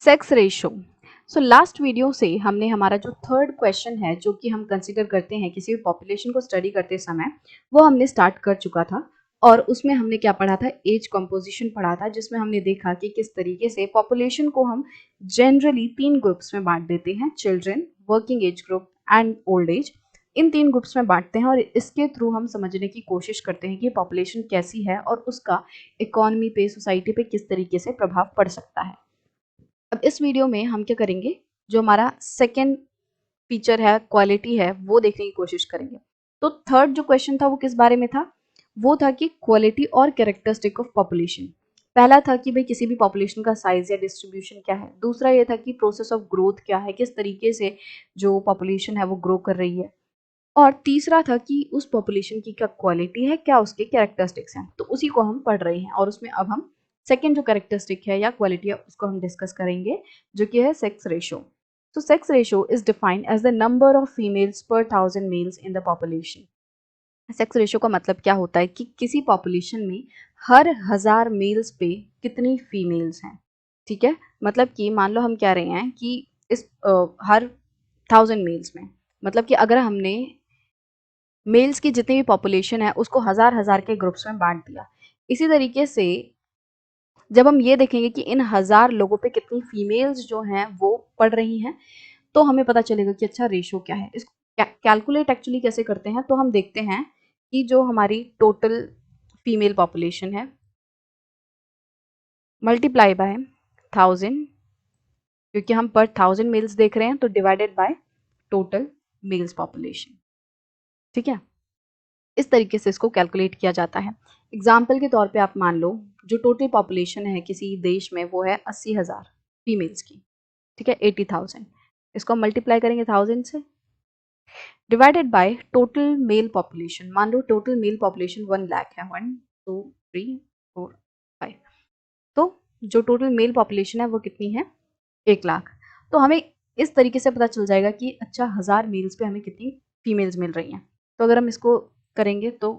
Sex ratio. So last video से हमने हमारा जो थर्ड क्वेश्चन है जो कि हम कंसीडर करते हैं किसी भी पॉपुलेशन को स्टडी करते समय, वो हमने स्टार्ट कर चुका था। और उसमें हमने क्या पढ़ा था, एज कंपोजिशन पढ़ा था, जिसमें हमने देखा कि किस तरीके से पॉपुलेशन को हम जनरली 3 ग्रुप्स में बांट देते हैं, children, working age group and old age. In 3 groups में बांटते हैं और इसके थ्रू हम समझने की कोशिश करते हैं कि पॉपुलेशन कैसी है और उसका इकोनॉमी पे, सोसाइटी पे किस तरीके से प्रभाव पड़ सकता है। अब इस वीडियो में हम क्या करेंगे, जो हमारा सेकेंड फीचर है, क्वालिटी है, वो देखने की कोशिश करेंगे। तो थर्ड जो क्वेश्चन था वो किस बारे में था, वो था कि क्वालिटी और कैरेक्टरिस्टिक ऑफ पॉपुलेशन। पहला था कि भाई किसी भी पॉपुलेशन का साइज या डिस्ट्रीब्यूशन क्या है। दूसरा ये था कि प्रोसेस ऑफ ग्रोथ क्या है, किस तरीके से जो पॉपुलेशन है वो ग्रो कर रही है। और तीसरा था कि उस पॉपुलेशन की क्या क्वालिटी है, क्या उसके कैरेक्टरिस्टिक्स हैं। तो उसी को हम पढ़ रहे हैं और उसमें अब हम सेकेंड जो कैरेक्टरिस्टिक है या क्वालिटी है उसको हम डिस्कस करेंगे, जो कि है सेक्स रेशो। तो sex ratio is defined as the number of females per 1000 males in the population. Sex ratio का मतलब क्या होता है कि किसी पॉपुलेशन में हर 1000 मेल्स पे कितनी फीमेल्स हैं। ठीक है, मतलब कि मान लो हम कह रहे हैं कि इस हर 1000 मेल्स में, मतलब कि अगर हमने मेल्स की जितनी भी पॉपुलेशन है उसको हजार हजार के ग्रुप्स में बांट दिया, इसी तरीके से जब हम ये देखेंगे कि इन 1000 लोगों पे कितनी फीमेल्स जो हैं वो पढ़ रही हैं, तो हमें पता चलेगा कि अच्छा रेशो क्या है। इसको कैलकुलेट एक्चुअली कैसे करते हैं, तो हम देखते हैं कि जो हमारी टोटल फीमेल पॉपुलेशन है मल्टीप्लाई बाय 1000, क्योंकि हम पर 1000 मेल्स देख रहे हैं, तो divided by total males population. ठीक है, इस तरीके से इसको कैलकुलेट किया जाता है। एग्जाम्पल के तौर पे आप मान लो जो टोटल पॉपुलेशन है किसी देश में वो है 80,000 फीमेल्स की। ठीक है, 80,000। इसको हम मल्टीप्लाई करेंगे 1000 से, divided by total mail population. मान लो टोटल मेल पॉपुलेशन 1 लाख है, 1 2 3 4 5। तो जो टोटल मेल पॉपुलेशन है वो कितनी है, 1 लाख। तो हमें इस तरीके से पता चल जाएगा कि अच्छा 1000 मेल्स पे हमें कितनी फीमेल्स मिल रही हैं। तो अगर हम इसको करेंगे तो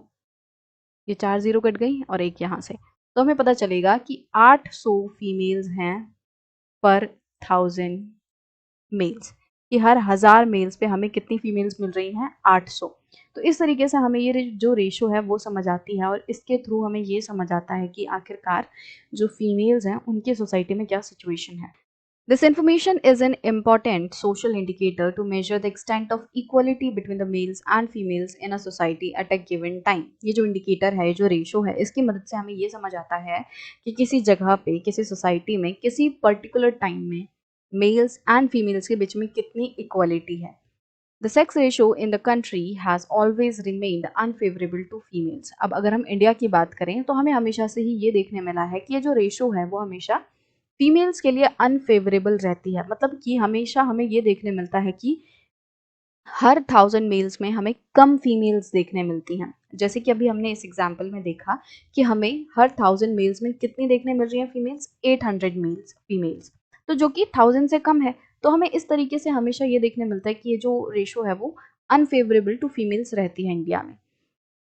ये 4 जीरो कट गई और एक यहाँ से, तो हमें पता चलेगा कि 800 फीमेल्स हैं पर 1000 मेल्स, कि हर 1000 मेल्स पे हमें कितनी फीमेल्स मिल रही हैं, 800। तो इस तरीके से हमें ये जो रेशो है वो समझ आती है और इसके थ्रू हमें ये समझ आता है कि आखिरकार जो फीमेल्स हैं उनकी सोसाइटी में क्या सिचुएशन है। This information is an important social indicator to measure the extent of equality between the males and females in a society at a given time. ये जो इंडिकेटर है, जो रेशो है, इसकी मदद से हमें ये समझ आता है कि किसी जगह पे, किसी सोसाइटी में, किसी पर्टिकुलर टाइम में मेल्स एंड फीमेल्स के बीच में कितनी इक्वालिटी है। The sex ratio in the country has always remained unfavorable to females. अब अगर हम इंडिया की बात करें तो हमें हमेशा से ही ये देखने मिला है कि ये जो रेशो है वो हमेशा फीमेल्स के लिए अनफेवरेबल रहती है। मतलब कि हमेशा हमें ये देखने मिलता है कि हर 1000 मेल्स में हमें कम फीमेल्स देखने मिलती हैं। जैसे कि अभी हमने इस एग्जाम्पल में देखा कि हमें हर 1000 मेल्स में कितनी देखने मिल रही हैं फीमेल्स, 800 मेल्स फीमेल्स, तो जो कि 1000 से कम है। तो हमें इस तरीके से हमेशा ये देखने मिलता है कि ये जो रेशो है वो अनफेवरेबल टू फीमेल्स रहती है इंडिया में।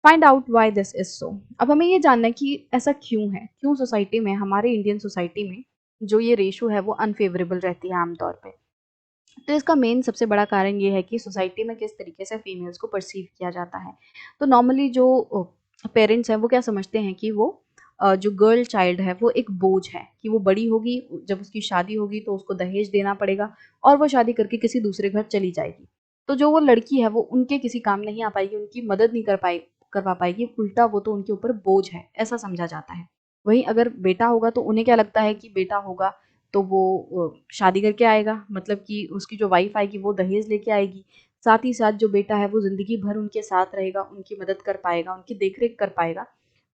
Find out why this is so. अब हमें ये जानना है कि ऐसा क्यों है, क्यों सोसाइटी में, हमारे इंडियन सोसाइटी में जो ये रेशो है वो अनफेवरेबल रहती है आमतौर पे। तो इसका मेन सबसे बड़ा कारण ये है कि सोसाइटी में किस तरीके से फीमेल्स को परसीव किया जाता है। तो नॉर्मली जो पेरेंट्स हैं वो क्या समझते हैं कि वो जो गर्ल चाइल्ड है वो एक बोझ है, कि वो बड़ी होगी, जब उसकी शादी होगी तो उसको दहेज देना पड़ेगा और वो शादी करके किसी दूसरे घर चली जाएगी। तो जो वो लड़की है वो उनके किसी काम नहीं आ पाएगी, उनकी मदद नहीं करवा पाएगी, उल्टा वो तो उनके ऊपर बोझ है, ऐसा समझा जाता है। वहीं अगर बेटा होगा तो उन्हें क्या लगता है कि बेटा होगा तो वो शादी करके आएगा, मतलब कि उसकी जो वाइफ आएगी वो दहेज लेके आएगी। साथ ही साथ जो बेटा है वो ज़िंदगी भर उनके साथ रहेगा, उनकी मदद कर पाएगा, उनकी देख-रेख कर पाएगा।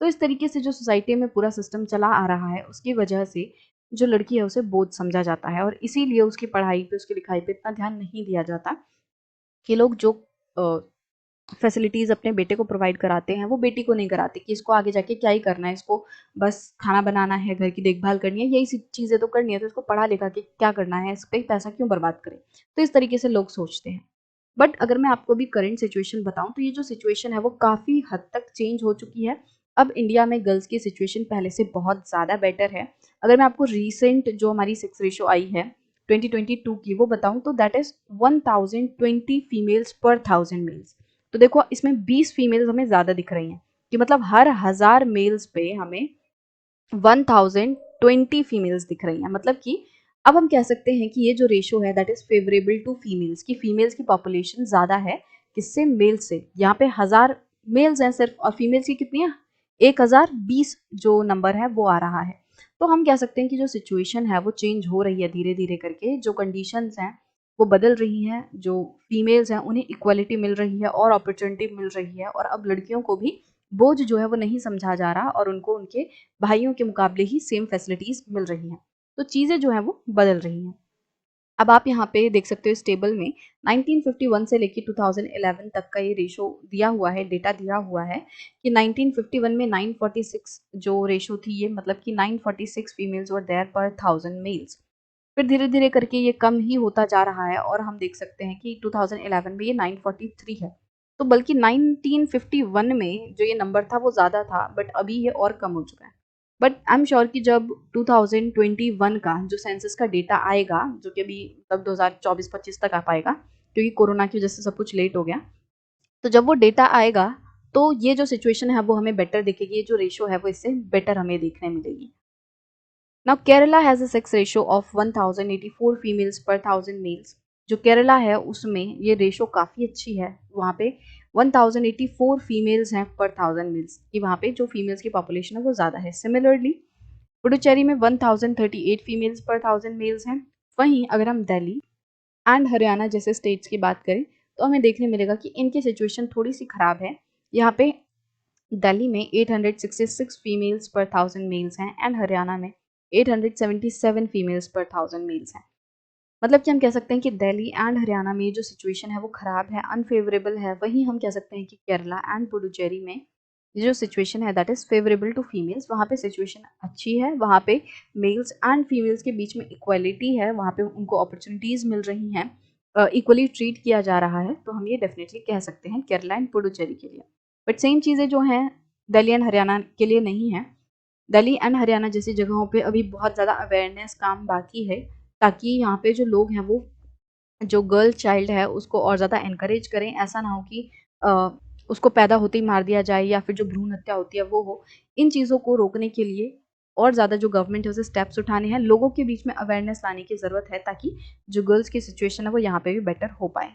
तो इस तरीके से जो सोसाइटी में पूरा सिस्टम चला आ रहा है, उसकी वजह से जो लड़की है उसे बोझ समझा जाता है और इसीलिए उसकी पढ़ाई पे, उसकी लिखाई पे इतना ध्यान नहीं दिया जाता। कि लोग जो फैसिलिटीज़ अपने बेटे को प्रोवाइड कराते हैं वो बेटी को नहीं कराते, कि इसको आगे जाके क्या ही करना है, इसको बस खाना बनाना है, घर की देखभाल करनी है, यही सी चीज़ें तो करनी है, तो इसको पढ़ा लिखा के क्या करना है, इस पे पैसा क्यों बर्बाद करें। तो इस तरीके से लोग सोचते हैं। बट अगर मैं आपको अभी करंट सिचुएशन बताऊं तो ये जो सिचुएशन है वो काफ़ी हद तक चेंज हो चुकी है। अब इंडिया में गर्ल्स की सिचुएशन पहले से बहुत ज़्यादा बेटर है। अगर मैं आपको रिसेंट जो हमारी सेक्स रेशो आई है 2022 की वो बताऊं तो that is 1020 females per 1000 mails. तो देखो इसमें 20 फीमेल्स हमें ज़्यादा दिख रही हैं कि मतलब हर 1000 मेल्स पे हमें 1020 फीमेल्स दिख रही हैं। मतलब कि अब हम कह सकते हैं कि ये जो रेशो है that is favourable to females, की फीमेल्स की पॉपुलेशन ज़्यादा है किससे, मेल से। यहाँ पे 1000 मेल्स हैं सिर्फ और फीमेल्स की कितनी है 1020 जो नंबर है वो आ रहा है। तो हम कह सकते हैं कि जो सिचुएशन है वो चेंज हो रही है धीरे धीरे करके, जो कंडीशंस हैं वो बदल रही हैं, जो फीमेल्स हैं उन्हें इक्वालिटी मिल रही है और अपॉर्चुनिटी मिल रही है, और अब लड़कियों को भी बोझ जो है वो नहीं समझा जा रहा और उनको उनके भाइयों के मुकाबले ही सेम फैसिलिटीज मिल रही हैं। तो चीज़ें जो हैं वो बदल रही हैं। अब आप यहाँ पे देख सकते हो इस टेबल में 1951 से लेकर 2011 तक का ये रेशो दिया हुआ है, डेटा दिया हुआ है कि 1951 में 946 जो रेशो थी, ये मतलब कि 946 फीमेल्स वर देयर पर 1000 मेल्स। फिर धीरे धीरे करके ये कम ही होता जा रहा है और हम देख सकते हैं कि 2011 में ये 943 है। तो बल्कि 1951 में जो ये नंबर था वो ज़्यादा था, बट अभी ये और कम हो चुका है। बट आई एम श्योर कि जब 2021 का जो सेंसस का डेटा आएगा, जो कि अभी तब 2024-25 तक आ पाएगा क्योंकि कोरोना की वजह से सब कुछ लेट हो गया, तो जब वो डेटा आएगा तो ये जो सिचुएशन है वो हमें बेटर दिखेगी, ये जो रेशो है वो इससे बेटर हमें देखने मिलेगी। Now Kerala has a sex ratio of 1084 females per 1000 mails. जो केरला है उसमें ये रेशो काफ़ी अच्छी है, वहाँ पे 1084 फीमेल्स हैं पर 1000 मेल्स, कि वहाँ पे जो फीमेल्स की पॉपुलेशन है वो ज़्यादा है। सिमिलरली पुडुचेरी में 1038 फीमेल्स पर 1000 मेल्स हैं। वहीं अगर हम दिल्ली एंड हरियाणा जैसे स्टेट्स की बात करें तो हमें देखने मिलेगा कि इनकी सिचुएशन थोड़ी सी ख़राब है। यहाँ पे दिल्ली में 866 फीमेल्स पर 1000 मेल्स हैं एंड हरियाणा में 877 फीमेल्स पर 1000 मेल्स हैं। मतलब कि हम कह सकते हैं कि दिल्ली एंड हरियाणा में जो सिचुएशन है वो ख़राब है, अनफेवरेबल है। वहीं हम कह सकते हैं कि केरला एंड पुडुचेरी में ये जो सिचुएशन है that is favourable to females, वहाँ पे सिचुएशन अच्छी है, वहाँ पे मेल्स एंड फीमेल्स के बीच में इक्वलिटी है, वहाँ पे उनको अपॉर्चुनिटीज़ मिल रही हैं, इक्वली ट्रीट किया जा रहा है। तो हम ये डेफिनेटली कह सकते हैं केरला एंड पुडुचेरी के लिए। बट सेम चीज़ें जो हैं दिल्ली एंड हरियाणा के लिए नहीं है। दिल्ली एंड हरियाणा जैसी जगहों पे अभी बहुत ज़्यादा अवेयरनेस काम बाकी है, ताकि यहाँ पे जो लोग हैं वो जो गर्ल चाइल्ड है उसको और ज़्यादा एनकरेज करें। ऐसा ना हो कि उसको पैदा होते ही मार दिया जाए या फिर जो भ्रूण हत्या होती है वो हो। इन चीज़ों को रोकने के लिए और ज़्यादा जो गवर्नमेंट है उसे स्टेप्स उठाने हैं, लोगों के बीच में अवेयरनेस लाने की ज़रूरत है ताकि जो गर्ल्स की सिचुएशन है वो यहाँ पे भी बेटर हो पाए।